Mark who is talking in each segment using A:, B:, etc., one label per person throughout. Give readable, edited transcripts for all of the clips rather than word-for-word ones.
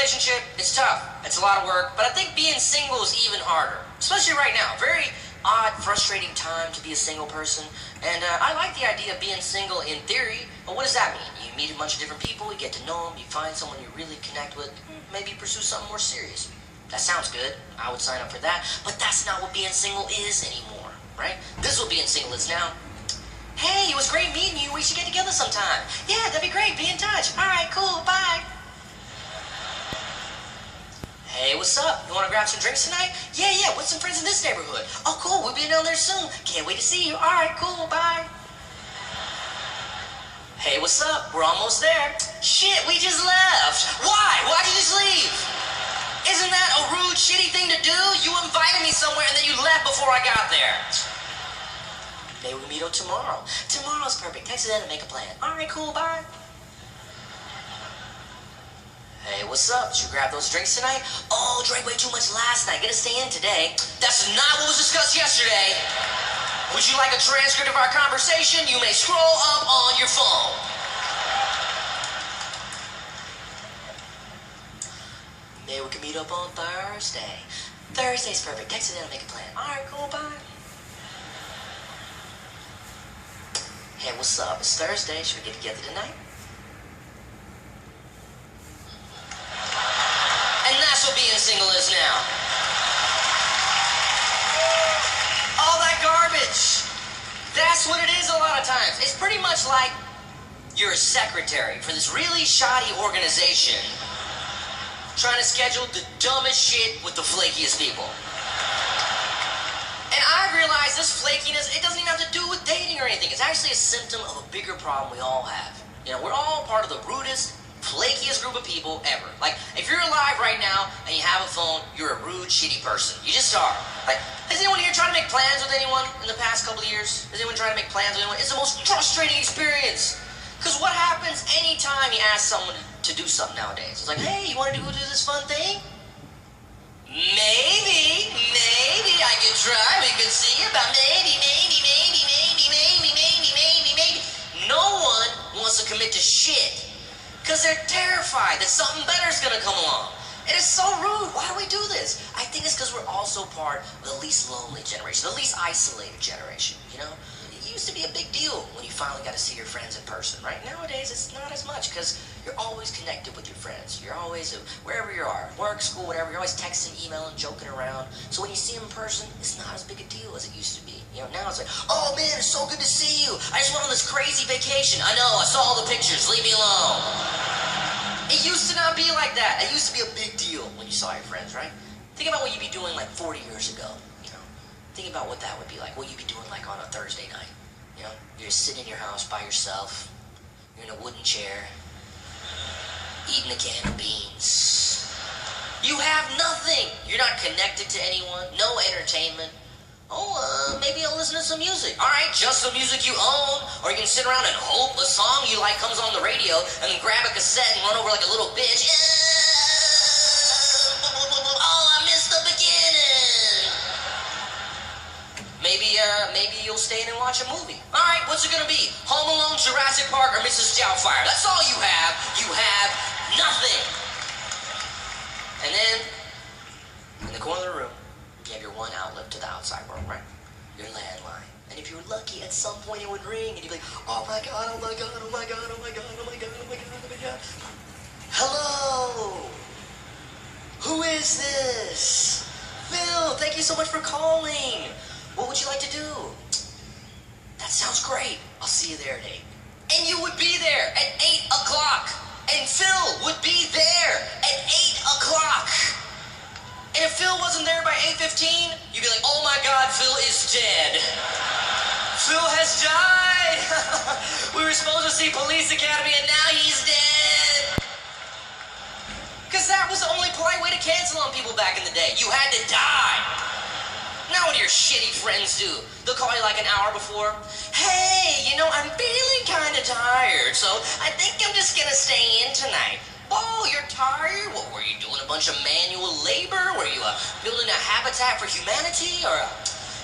A: relationship, it's tough. It's a lot of work, but I think being single is even harder. Especially right now. Very odd, frustrating time to be a single person. And I like the idea of being single in theory, but what does that mean? You meet a bunch of different people, you get to know them, you find someone you really connect with, maybe pursue something more serious. That sounds good. I would sign up for that, but that's not what being single is anymore, right? This is what being single is now. Hey, it was great meeting you. We should get together sometime. Yeah, that'd be great. Be in touch. All right, cool. Bye. Hey, what's up? You want to grab some drinks tonight? Yeah, with some friends in this neighborhood. Oh, cool. We'll be down there soon. Can't wait to see you. All right, cool. Bye. Hey, what's up? We're almost there. Shit, we just left. Why? Why'd you just leave? Isn't that a rude, shitty thing to do? You invited me somewhere and then you left before I got there. Maybe we'll meet up tomorrow. Tomorrow's perfect. Text it in and make a plan. All right, cool. Bye. Hey, what's up? Did you grab those drinks tonight? Oh, drank way too much last night. Gonna stay in today. That's not what was discussed yesterday. Would you like a transcript of our conversation? You may scroll up on your phone. Maybe we can meet up on Thursday. Thursday's perfect. Text it in and make a plan. All right, cool. Bye. Hey, what's up? It's Thursday. Should we get together tonight? And that's what being single is now. All that garbage. That's what it is a lot of times. It's pretty much like you're a secretary for this really shoddy organization trying to schedule the dumbest shit with the flakiest people. And I've realized this flakiness, it doesn't even have to do with dating or anything. It's actually a symptom of a bigger problem we all have. You know, we're all part of the rudest, flakiest group of people ever. Like, if you're alive right now and you have a phone, you're a rude, shitty person. You just are. Like, has anyone here tried to make plans with anyone in the past couple of years? Has anyone tried to make plans with anyone? It's the most frustrating experience. Because what happens anytime you ask someone to do something nowadays? It's like, hey, you want to go do this fun thing? Maybe I could try, we could see about maybe. No one wants to commit to shit because they're terrified that something better is going to come along. It is so rude. Why do we do this? I think it's because we're also part of the least lonely generation, the least isolated generation, you know? It used to be a big deal when you finally got to see your friends in person, right? Nowadays, it's not as much because you're always connected with your friends. You're always, wherever you are, work, school, whatever, you're always texting, emailing, joking around. So when you see them in person, it's not as big a deal as it used to be. You know, now it's like, oh man, it's so good to see you. I just went on this crazy vacation. I know, I saw all the pictures. Leave me alone. It used to not be like that. It used to be a big deal when you saw your friends, right? Think about what you'd be doing like 40 years ago, you know? Think about what that would be like, what you'd be doing like on a Thursday night. You know, you're just sitting in your house by yourself. You're in a wooden chair, eating a can of beans. You have nothing. You're not connected to anyone. No entertainment. Oh, maybe I'll listen to some music. All right, just the music you own. Or you can sit around and hope a song you like comes on the radio and then grab a cassette and run over like a little bitch. Oh, I missed the beginning. Maybe you'll stay in and watch a movie. All right, what's it gonna be? Home Alone, Jurassic Park, or Mrs. Doubtfire? That's all you have. You have nothing. And then, in the corner of the room, you have your one outlet to the outside world, right? Your landline. And if you were lucky, at some point it would ring, and you'd be like, oh my God, oh my God, oh my God, oh my God, oh my God, oh my God, oh my God. Hello? Who is this? Phil, thank you so much for calling. What would you like to do? That sounds great. I'll see you there at 8. And you would be there at 8 o'clock. And Phil would be there at 8 o'clock. And if Phil wasn't there by 8:15, you'd be like, oh my God, Phil is dead. Phil has died. We were supposed to see Police Academy and now he's dead. Because that was the only polite way to cancel on people back in the day. You had to die. Now what do your shitty friends do? They'll call you like an hour before. Hey, you know, I'm feeling kind of tired, so I think I'm just going to stay in tonight. Oh, you're tired? What were you doing? A bunch of manual labor? Were you building a habitat for humanity? Or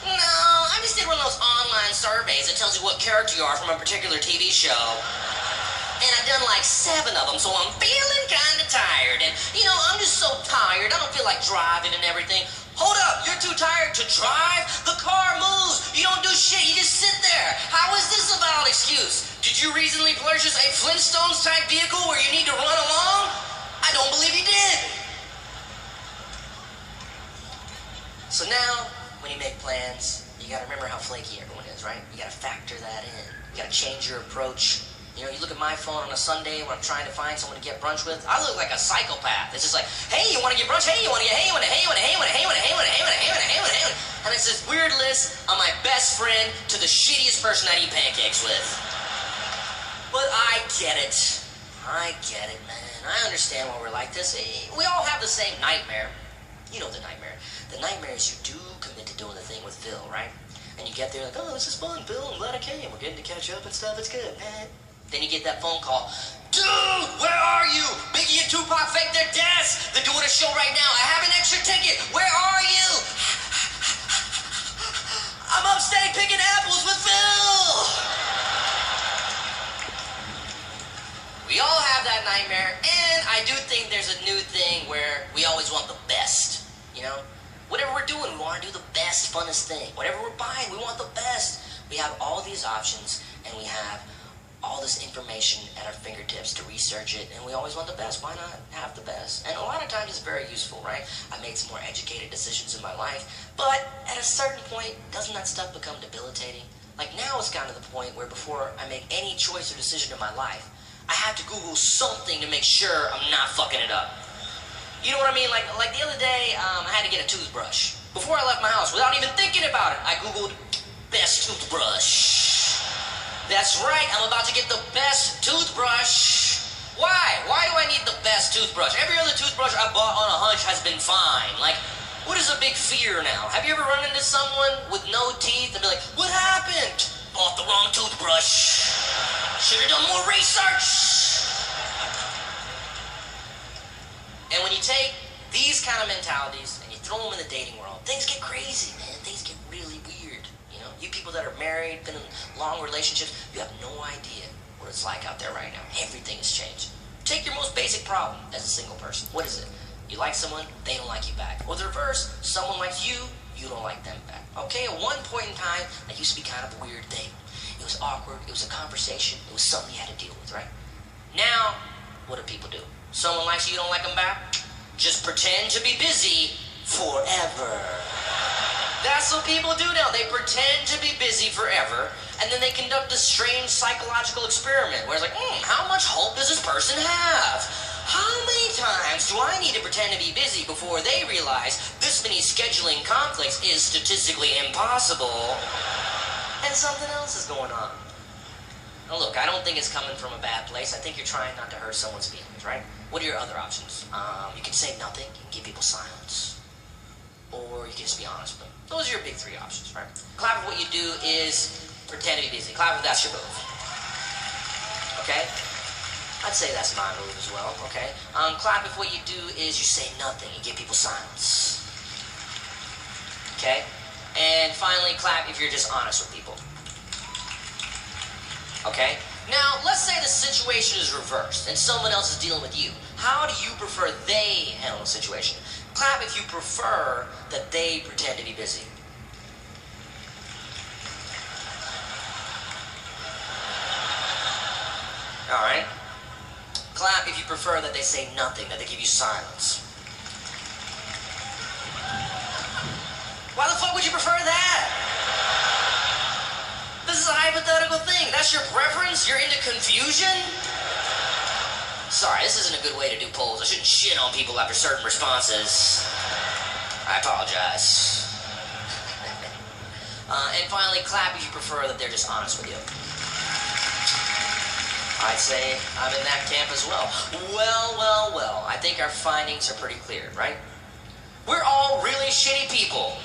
A: no, I just did one of those online surveys that tells you what character you are from a particular TV show. And I've done like 7 of them, so I'm feeling kind of tired. And, I'm just so tired. I don't feel like driving and everything. Hold up, you're too tired to drive? The car moves. You don't do shit. You just sit there. How is this a valid excuse? Did you recently purchase a Flintstones-type vehicle where you need to run along? I don't believe you did. So now, when you make plans, you gotta remember how flaky everyone is, right? You gotta factor that in. You gotta change your approach. You look at my phone on a Sunday when I'm trying to find someone to get brunch with. I look like a psychopath. It's just like, hey, you want to get brunch? Hey, you want to get, hey, you want to, hey, you want to, hey, you want to, hey, you want to, hey, you want to, hey, you want to, hey, you want to, hey, you want to, hey, you want to. And it's this weird list of my best friend to the shittiest person I eat pancakes with. But I get it. I get it, man. I understand why we're like this. We all have the same nightmare. You know the nightmare. The nightmare is you do commit to doing the thing with Phil, right? And you get there like, oh, this is fun, Phil. I'm glad I came. We're getting to catch up and stuff. It's good, man. Then you get that phone call. Dude, where are you? Biggie and Tupac faked their deaths. They're doing a show right now. I have an extra ticket. Where are you? I'm upstate picking apples with Phil. We all have that nightmare, and I do think there's a new thing where we always want the best, Whatever we're doing, we want to do the best, funnest thing. Whatever we're buying, we want the best. We have all these options, and we have all this information at our fingertips to research it, and we always want the best. Why not have the best? And a lot of times it's very useful, right? I made some more educated decisions in my life, but at a certain point, doesn't that stuff become debilitating? Like now it's gotten to the point where before I make any choice or decision in my life, I have to Google something to make sure I'm not fucking it up. You know what I mean? Like the other day, I had to get a toothbrush. Before I left my house, without even thinking about it, I Googled best toothbrush. That's right, I'm about to get the best toothbrush. Why? Why do I need the best toothbrush? Every other toothbrush I bought on a hunch has been fine. Like, what is a big fear now? Have you ever run into someone with no teeth and be like, what happened? Bought the wrong toothbrush. Should have done more research. And when you take these kind of mentalities and you throw them in the dating world, things get crazy, man. Things get really weird. You people that are married, been in long relationships, you have no idea what it's like out there right now. Everything has changed. Take your most basic problem as a single person. What is it? You like someone, they don't like you back. Or the reverse, someone likes you, you don't like them back. Okay, at one point in time, that used to be kind of a weird thing. It was awkward, it was a conversation, it was something you had to deal with, right? Now, what do people do? Someone likes you, you don't like them back? Just pretend to be busy forever. That's what people do now. They pretend to be busy forever, and then they conduct this strange psychological experiment where it's like, how much hope does this person have? How many times do I need to pretend to be busy before they realize this many scheduling conflicts is statistically impossible? And something else is going on. Now look, I don't think it's coming from a bad place. I think you're trying not to hurt someone's feelings, right? What are your other options? You can say nothing, you can give people silence. Or you can just be honest with them. Those are your big 3 options, right? Clap if what you do is pretend to be busy. Clap if that's your move. Okay? I'd say that's my move as well, okay? Clap if what you do is you say nothing, you give people silence. Okay? And finally, clap if you're just honest with people. Okay? Now, let's say the situation is reversed and someone else is dealing with you. How do you prefer they handle the situation? Clap if you prefer that they pretend to be busy. All right? Clap if you prefer that they say nothing, that they give you silence. Why the fuck would you prefer that? This is a hypothetical thing. That's your preference? You're into confusion? Sorry, this isn't a good way to do polls. I shouldn't shit on people after certain responses. I apologize. And finally, clap if you prefer that they're just honest with you. I'd say I'm in that camp as well. Well. I think our findings are pretty clear, right? We're all really shitty people.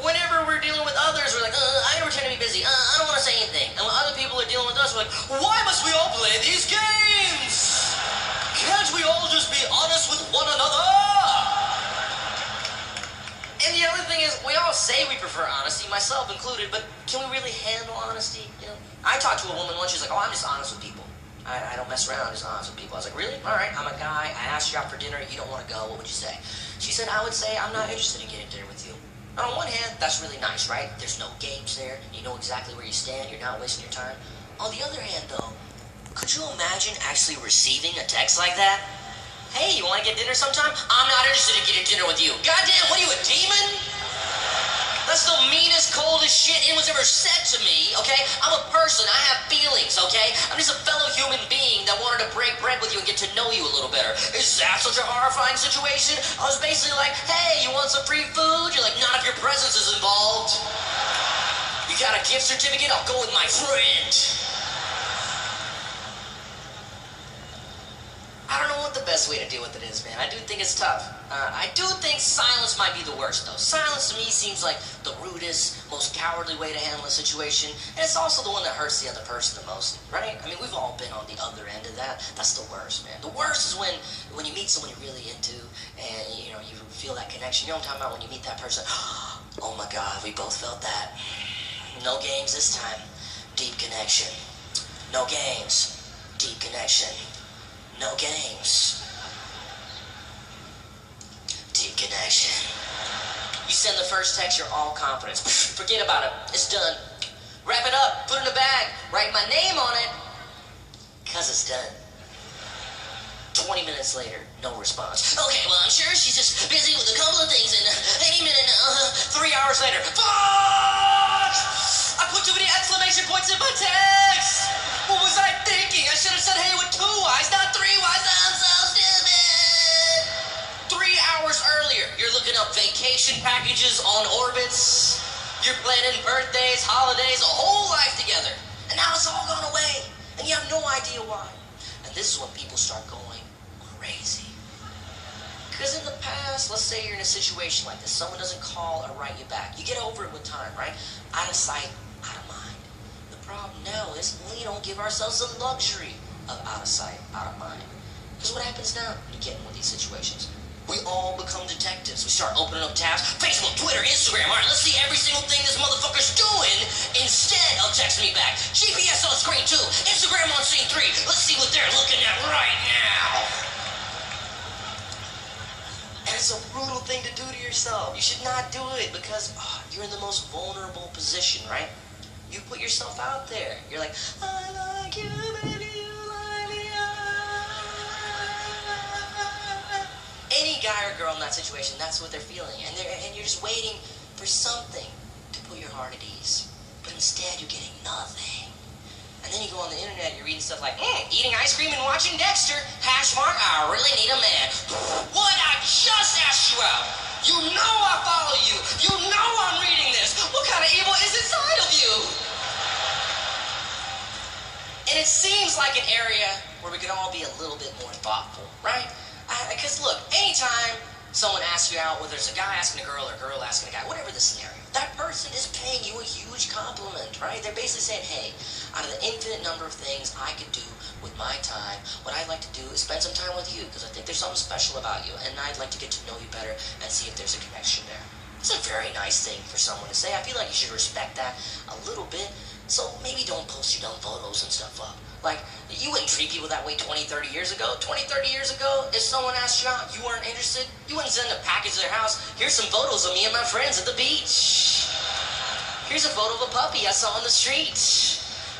A: Whenever we're dealing with others, we're like, I never tend to be busy. I don't want to say anything. And when other people are dealing with us, we're like, why must we all play these games? Can't we all just be honest with one another? And the other thing is, we all say we prefer honesty, myself included, but can we really handle honesty? I talked to a woman once, she's like, oh, I'm just honest with people. I don't mess around, I'm just honest with people. I was like, really? All right, I'm a guy, I asked you out for dinner, you don't want to go, what would you say? She said, I would say, I'm not interested in getting dinner with you. And on one hand, that's really nice, right? There's no games there, you know exactly where you stand, you're not wasting your time. On the other hand, though, could you imagine actually receiving a text like that? Hey, you want to get dinner sometime? I'm not interested in getting dinner with you. Goddamn, what are you, a demon? That's the meanest, coldest shit anyone's ever said to me, okay? I'm a person, I have feelings, okay? I'm just a fellow human being that wanted to break bread with you and get to know you a little better. Is that such a horrifying situation? I was basically like, hey, you want some free food? You're like, not if your presence is involved. You got a gift certificate? I'll go with my friend. I don't know what the best way to deal with it is, man. I do think it's tough. I do think silence might be the worst, though. Silence to me seems like the rudest, most cowardly way to handle a situation, and it's also the one that hurts the other person the most, right? I mean, we've all been on the other end of that. That's the worst, man. The worst is when you meet someone you're really into, and you know you feel that connection. You know what I'm talking about? When you meet that person, oh my God, we both felt that. No games this time. Deep connection. No games. Deep connection. No games. Deep connection. You send the first text, you're all confidence. Forget about it. It's done. Wrap it up. Put it in a bag. Write my name on it. Because it's done. 20 minutes later, no response. Okay, well, I'm sure she's just busy with a couple of things, and any minute now, 3 hours later, fuck! I put too many exclamation points in my text! What was I thinking? I should have said hey with 2 Y's, not 3 Y's. I'm so stupid! 3 hours earlier, you're looking up vacation packages on Orbitz. You're planning birthdays, holidays, a whole life together. And now it's all gone away, and you have no idea why. And this is when people start going crazy. Because in the past, let's say you're in a situation like this, someone doesn't call or write you back. You get over it with time, right? Out of sight, out of mind. The problem now is we don't give ourselves the luxury of out of sight, out of mind. Because what happens now when you get in with these situations? We all become detectives. We start opening up tabs. Facebook, Twitter, Instagram. All right, let's see every single thing this motherfucker's doing instead of texting me back. GPS on screen 2. Instagram on scene 3. Let's see what they're looking at right now. And it's a brutal thing to do to yourself. You should not do it because you're in the most vulnerable position, right? You put yourself out there. You're like, I like you, baby, you like me. Any guy or girl in that situation, that's what they're feeling. And you're just waiting for something to put your heart at ease. But instead, you're getting nothing. And then you go on the internet, you're reading stuff like, eating ice cream and watching Dexter, #, I really need a man. What? I just asked you out. You know I follow you. You know I'm reading this. What kind of evil is inside of you? And it seems like an area where we could all be a little bit more thoughtful, right? Because look, anytime someone asks you out, whether it's a guy asking a girl or a girl asking a guy, whatever the scenario, that person is paying you a huge compliment, right? They're basically saying, hey, out of the infinite number of things I could do with my time, what I'd like to do is spend some time with you because I think there's something special about you and I'd like to get to know you better and see if there's a connection there. It's a very nice thing for someone to say. I feel like you should respect that a little bit. So maybe don't post your dumb photos and stuff up. Like, you wouldn't treat people that way 20, 30 years ago. 20, 30 years ago, if someone asked you out, you weren't interested, you wouldn't send a package to their house. Here's some photos of me and my friends at the beach. Here's a photo of a puppy I saw on the street.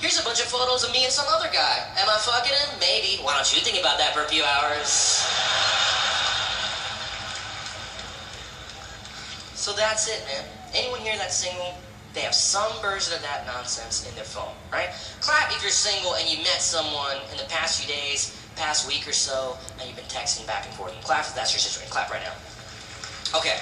A: Here's a bunch of photos of me and some other guy. Am I fucking him? Maybe. Why don't you think about that for a few hours? So that's it, man. Anyone here that's single, they have some version of that nonsense in their phone, right? Clap if you're single and you met someone in the past few days, past week or so, and you've been texting back and forth. And clap if that's your situation. Clap right now. Okay.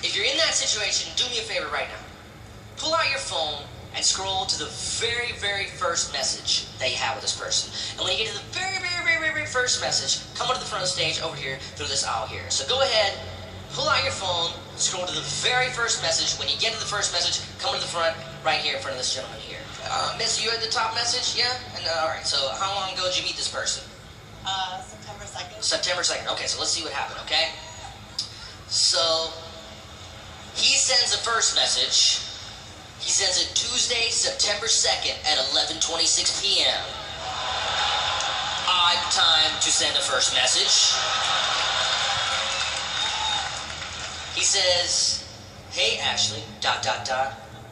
A: If you're in that situation, do me a favor right now. Pull out your phone and scroll to the very, very first message that you have with this person. And when you get to the very, very, very, very, very first message, come to the front of the stage over here through this aisle here. So go ahead, pull out your phone, scroll to the very first message. When you get to the first message, come to the front right here in front of this gentleman here. Miss, you at the top message? Yeah? And all right, so how long ago did you meet this person?
B: September 2nd.
A: September 2nd. Okay, so let's see what happened, okay? So, he sends the first message. He sends it Tuesday, September 2nd at 11:26 p.m. Odd time to send a first message. He says, "Hey Ashley, ...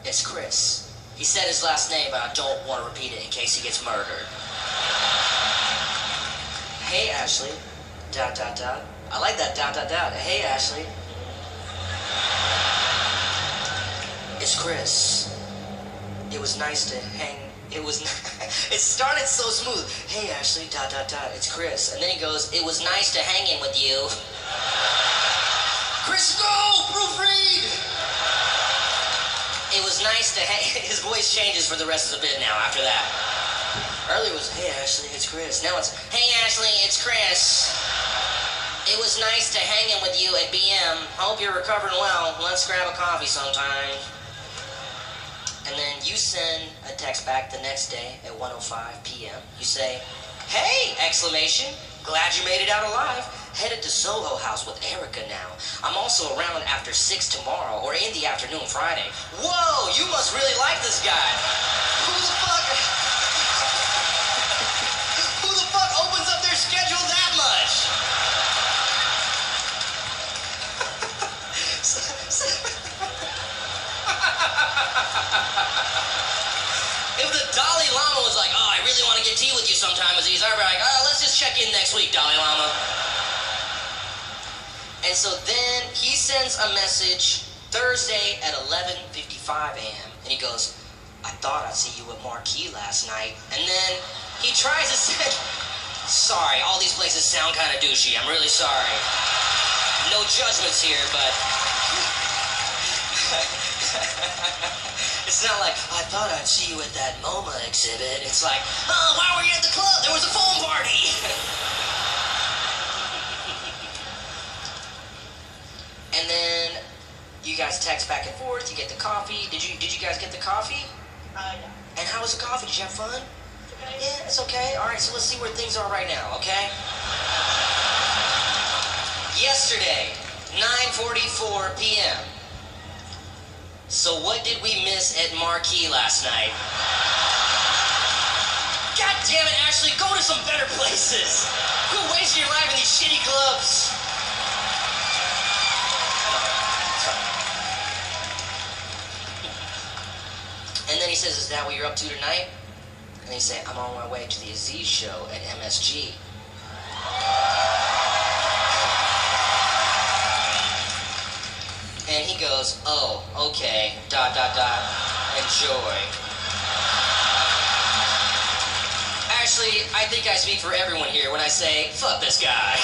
A: It's Chris." He said his last name, but I don't want to repeat it in case he gets murdered. "Hey Ashley, ... I like that ... Hey Ashley. It's Chris. It was nice to hang. It was. It started so smooth. Hey Ashley, ... It's Chris. And then he goes, "It was nice to hang in with you." Chris, no! Proofread! It was nice to hang. His voice changes for the rest of the bit now after that. Earlier was, "Hey Ashley, it's Chris." Now it's, "Hey Ashley, it's Chris. It was nice to hang in with you at BM. Hope you're recovering well. Let's grab a coffee sometime." And then you send a text back the next day at 1:05 p.m. You say, "Hey! Exclamation. Glad you made it out alive. Headed to Soho House with Erica now. I'm also around after 6 tomorrow or in the afternoon Friday." Whoa! You must really like this guy. Who the fuck opens up their schedule that much? If the Dalai Lama was like, "Oh, I really want to get tea with you sometime, Aziz," I'd be like, "Oh, let's just check in next week, Dalai Lama." And so then he sends a message Thursday at 11:55 a.m. And he goes, "I thought I'd see you at Marquee last night." And then he tries to say, "Sorry, all these places sound kind of douchey. I'm really sorry. No judgments here, but..." It's not like, "I thought I'd see you at that MoMA exhibit." It's like, "Oh, why were you at the club? There was a foam party." And then you guys text back and forth. You get the coffee. Did you guys get the coffee?
B: Yeah.
A: And how was the coffee? Did you have fun?
B: It's okay.
A: Yeah, it's okay. All right, so let's see where things are right now, okay? Yesterday, 9:44 p.m. So what did we miss at Marquee last night? God damn it, Ashley, go to some better places. Quit wasting your life in these shitty clubs. And then he says, "Is that what you're up to tonight?" And he say, "I'm on my way to the Aziz show at MSG." And he goes, "Oh, okay, ... Enjoy." Actually, I think I speak for everyone here when I say, fuck this guy.